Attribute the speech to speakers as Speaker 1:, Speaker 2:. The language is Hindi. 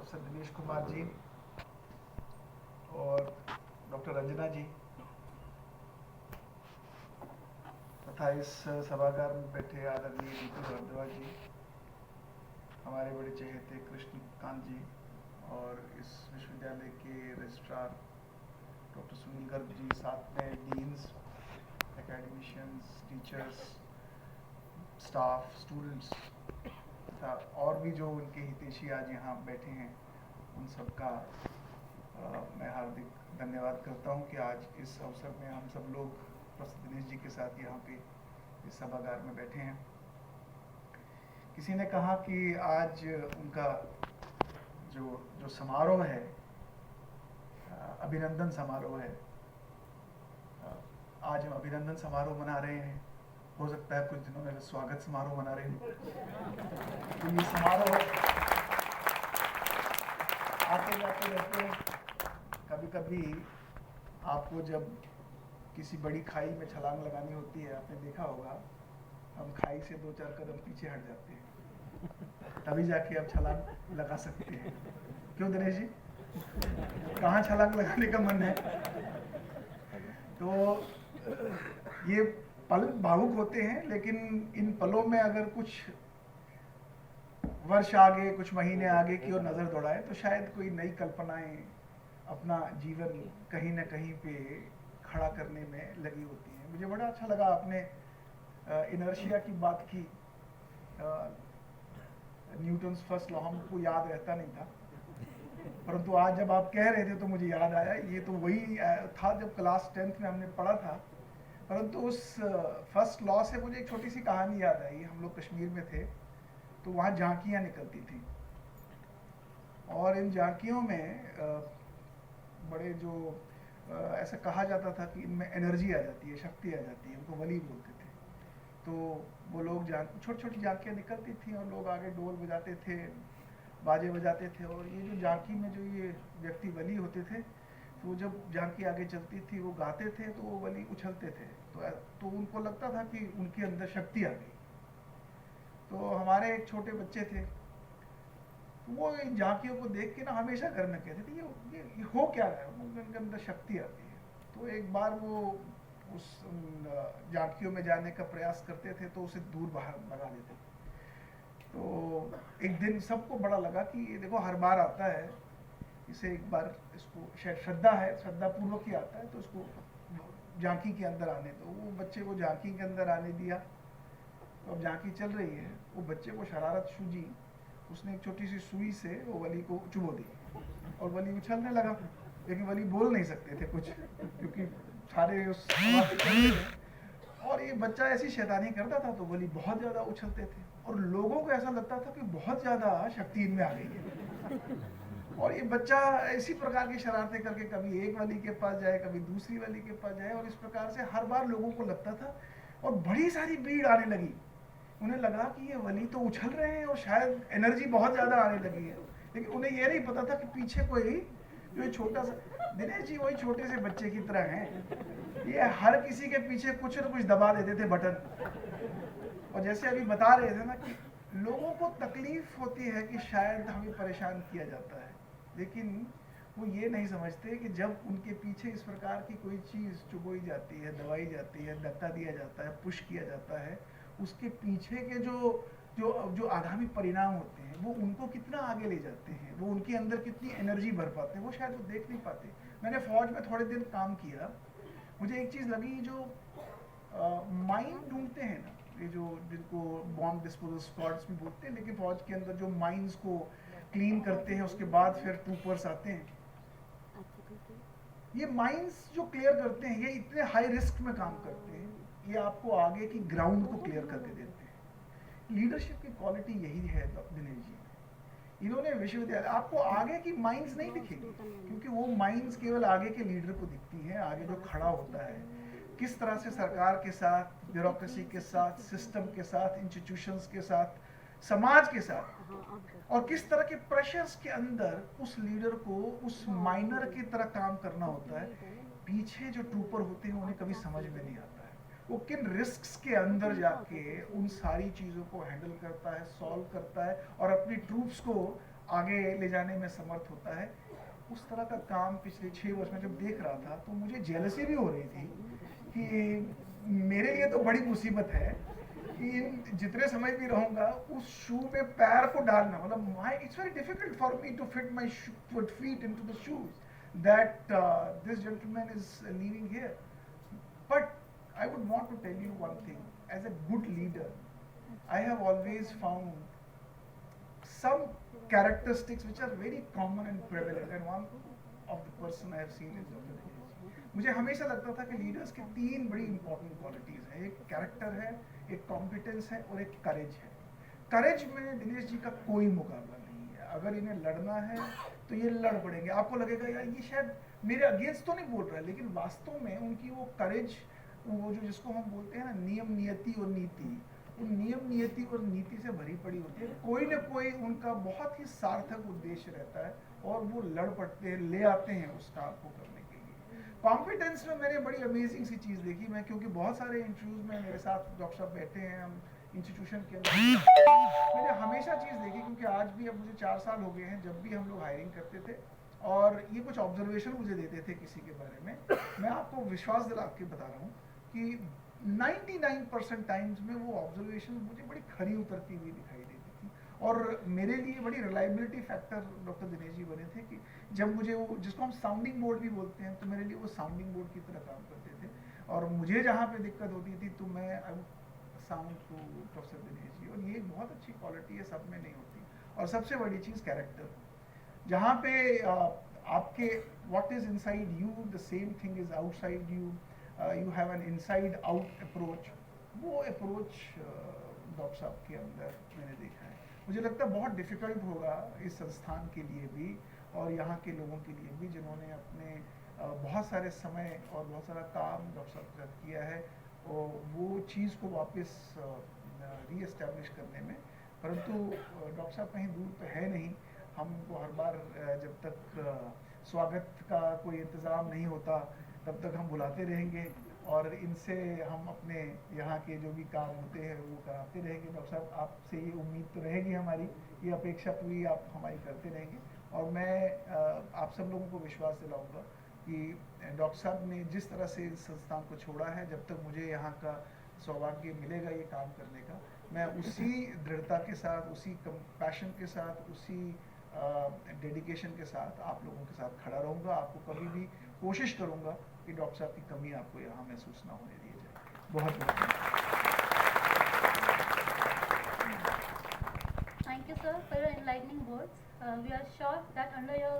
Speaker 1: प्रोफेसर दिनेश कुमार जी और डॉक्टर रंजना जी तथा इस सभागार में बैठे आदरणीय नीति भारद्वाज जी, हमारे बड़े चहेते कृष्णकांत जी और इस विश्वविद्यालय के रजिस्ट्रार डॉक्टर सुनील गर्ग जी, साथ में deans, academicians, teachers, staff, students तथा और भी जो उनके हितैषी आज यहाँ बैठे हैं, उन सबका मैं हार्दिक धन्यवाद करता हूँ कि आज इस अवसर में हम सब लोग प्रोफेसर दिनेश जी के साथ यहाँ पे इस सभागार में बैठे हैं। किसी ने कहा कि आज उनका जो समारोह है, अभिनंदन समारोह है, आज हम अभिनंदन समारोह मना रहे हैं। हो सकता है कुछ दिनों में स्वागत समारोह मना रहे हैं। तो ये समारोह आते जाते रहते हैं। कभी कभी आपको जब किसी बड़ी खाई में छलांग लगानी होती है, आपने देखा होगा हम खाई से 2-4 कदम पीछे हट जाते हैं, तभी जाके आप छलांग लगा सकते हैं। क्यों दिनेश जी, कहाँ छलांग लगाने का मन है? तो ये पल भावुक होते हैं, लेकिन इन पलों में अगर कुछ वर्ष आगे, कुछ महीने आगे की ओर नजर दौड़ाए तो शायद कोई नई कल्पनाएं अपना जीवन कहीं ना कहीं पे खड़ा करने में लगी होती हैं। मुझे बड़ा अच्छा लगा आपने इनर्शिया की बात की। न्यूटन्स फर्स्ट लॉ हमको याद रहता नहीं था, परंतु आज जब आप कह रहे थे तो मुझे याद आया। ये तो वही था जब क्लास 10th में हमने पढ़ा था। परंतु उस फर्स्ट लॉ से मुझे एक छोटी सी कहानी याद आई। हम लोग कश्मीर में थे तो वहाँ झांकियाँ निकलती थी और इन झांकियों में बड़े जो ऐसा कहा जाता था कि इनमें एनर्जी आ जाती है, शक्ति आ जाती है, उनको वली बोलते थे। तो वो लोग छोटी छोटी झांकियाँ निकलती थी और लोग आगे डोल बजाते थे, बाजे बजाते थे, और ये जो झांकी में जो ये व्यक्ति वली होते थे, तो जब झांकी आगे चलती थी वो गाते थे तो वो वली उछलते थे। तो उनको लगता था कि उनके अंदर शक्ति आ गई। तो हमारे एक छोटे बच्चे थे, वो इन झांकियों को देख के ना हमेशा घर में कहते थे ये हो क्या रहा है, उनके अंदर शक्ति आती है। तो एक बार वो उस झांकियों में जाने का प्रयास करते थे तो उसे दूर बाहर भगा देते। तो एक दिन सबको बड़ा लगा कि ये देखो हर बार आता है, इसे एक बार इसको शायद श्रद्धा है, श्रद्धा पूर्वक ही आता है, तो उसको झांकी के अंदर आने दो। वो बच्चे को झांकी के अंदर आने दिया। तो अब झांकी चल रही है, वो बच्चे को शरारत सूझी, उसने एक छोटी सी सुई से वो वली को चुभो दी और वली उछलने लगा। लेकिन वली बोल नहीं सकते थे कुछ, क्योंकि सारे उस और ये बच्चा ऐसी शैतानी करता था तो वली बहुत ज़्यादा उछलते थे और लोगों को ऐसा लगता था कि बहुत ज़्यादा शक्ति इनमें आ गई है। और ये बच्चा इसी प्रकार की शरारतें करके कभी एक वली के पास जाए, कभी दूसरी वली के पास जाए, और इस प्रकार से हर बार लोगों को लगता था। और बड़ी सारी भीड़ आने लगी। उन्हें लगा कि ये वली तो उछल रहे हैं और शायद एनर्जी बहुत ज़्यादा आने लगी है, लेकिन उन्हें ये नहीं पता था कि पीछे कोई जो छोटा सा दिनेश जी वही छोटे से बच्चे की तरह हैं। ये हर किसी के पीछे कुछ न कुछ दबा देते थे बटन। और जैसे अभी बता रहे थे ना कि लोगों को तकलीफ होती है कि शायद हमें परेशान किया जाता है, लेकिन वो ये नहीं समझते कि जब उनके पीछे इस प्रकार की कोई चीज़ चुभोई जाती है, दबाई जाती है, धक्का दिया जाता है, पुश किया जाता है, उसके पीछे के जो आगामी परिणाम होते हैं वो उनको कितना आगे ले जाते हैं, वो उनके अंदर कितनी एनर्जी भर पाते हैं, वो शायद वो देख नहीं पाते। मैंने फौज में थोड़े दिन काम किया, मुझे एक चीज़ लगी, जो माइन ढूंढते हैं ना, ये जो जिनको बॉम्ब डिस्पोजल स्क्वाड्स भी बोलते हैं, लेकिन फौज के अंदर जो माइंस को क्लीन करते हैं उसके बाद फिर ट्रूपर्स आते हैं। ये माइंस जो क्लियर करते हैं, ये इतने हाई रिस्क में काम करते हैं, ये आपको आगे की ग्राउंड को क्लियर करके देते हैं। लीडरशिप की क्वालिटी यही है दिनेश जी। इन्होंने विश्वविद्यालय आपको आगे की माइंस नहीं दिखेगी, क्योंकि वो माइंस केवल आगे के लीडर को दिखती हैं, आगे जो खड़ा होता है, किस तरह से सरकार के साथ, ब्यूरोक्रेसी के साथ, सिस्टम के साथ, इंस्टीट्यूशंस के साथ, समाज के साथ, और किस तरह के प्रेशर्स के अंदर उस लीडर को उस माइनर की तरह काम करना होता है। पीछे जो ट्रूपर होते हैं उन्हें कभी समझ में नहीं आता है वो किन रिस्क्स के अंदर जाके उन सारी चीज़ों को हैंडल करता है, सॉल्व करता है और अपनी ट्रूप्स को आगे ले जाने में समर्थ होता है। उस तरह का काम पिछले 6 वर्ष में जब देख रहा था तो मुझे जेलसी भी हो रही थी कि मेरे लिए तो बड़ी मुसीबत है कि जितने समय भी रहूंगा उस शू में पैर को डालना, मतलब my it's very difficult for me to fit my feet into the shoes that this gentleman is living here. But I would want to tell you one thing. As a good leader, I have always found some characteristics which are very common and prevalent, and one of the person I have seen is Dr. Dinesh. मुझे हमेशा लगता था कि लीडर्स की 3 बड़ी इंपॉर्टेंट क्वालिटीज हैं, एक कैरेक्टर है, एक कॉम्पिटेंस है और एक करेज है। करेज में दिनेश जी का कोई मुकाबला नहीं है। अगर इन्हें लड़ना है तो ये लड़ पड़ेंगे। आपको लगेगा यार ये शायद मेरे अगेंस्ट तो नहीं बोल रहा है, लेकिन वास्तव में उनकी वो करेज, वो जो जिसको हम बोलते हैं ना नियम नियति और नीति, उन नियम नियति और नीति से भरी पड़ी होती है। कोई ना कोई उनका बहुत ही सार्थक उद्देश्य रहता है और वो लड़ पड़ते हैं, ले आते हैं उस काम को करने के लिए। कॉम्पिटेंस में मैंने बड़ी अमेजिंग सी चीज़ देखी। मैं क्योंकि बहुत सारे इंटरव्यूज में मेरे साथ डॉक्टर साहब बैठे हैं, हम इंस्टीट्यूशन के अंदर, मैंने हमेशा चीज़ देखी, क्योंकि आज भी अब मुझे 4 साल हो गए हैं, जब भी हम लोग हायरिंग करते थे और ये कुछ ऑब्जर्वेशन मुझे देते थे किसी के बारे में, मैं आपको विश्वास दिला के बता रहा हूँ कि 99% टाइम्स में वो ऑब्जर्वेशन मुझे बड़ी खरी उतरती हुई दिखाई देती थी। और मेरे लिए बड़ी reliability factor doctor Dinesh ji बने थे कि जब मुझे वो, जिसको हम साउंडिंग बोर्ड भी बोलते हैं, तो मेरे लिए वो साउंडिंग बोर्ड की तरह काम करते थे। और मुझे जहाँ पे दिक्कत होती थी तो मैं sound to professor Dinesh ji, और ये एक बहुत अच्छी क्वालिटी है, सब में नहीं होती। और सबसे बड़ी चीज़ कैरेक्टर, जहाँ पे आपके what is inside you the same thing is outside you, you have an inside out approach, वो अप्रोच डॉक्टर साहब के अंदर मैंने देखा है। मुझे लगता है बहुत डिफ़िकल्ट होगा इस संस्थान के लिए भी और यहाँ के लोगों के लिए भी, जिन्होंने अपने बहुत सारे समय और बहुत सारा काम डॉक्टर साहब के साथ किया है, और वो चीज़ को वापस री एस्टेब्लिश करने में। परंतु डॉक्टर साहब कहीं दूर तो है नहीं, हम उनको हर बार जब तक स्वागत का कोई इंतज़ाम नहीं होता तब तक हम बुलाते रहेंगे और इनसे हम अपने यहाँ के जो भी काम होते हैं वो कराते रहेंगे। डॉक्टर साहब, आपसे ये उम्मीद तो रहेगी हमारी, ये अपेक्षा पूरी आप हमारी करते रहेंगे। और मैं आप सब लोगों को विश्वास दिलाऊंगा कि डॉक्टर साहब ने जिस तरह से इस संस्थान को छोड़ा है, जब तक मुझे यहाँ का सौभाग्य मिलेगा ये काम करने का, मैं उसी दृढ़ता के साथ, उसी कंपैशन के साथ, उसी डेडिकेशन के साथ आप लोगों के साथ खड़ा रहूँगा। आपको कभी भी कोशिश करूँगा कि डॉक्टर साहब की कमी आपको यहाँ महसूस ना होने दी जाए। बहुत बहुत
Speaker 2: Thank you, sir, for your enlightening words. We are sure that under your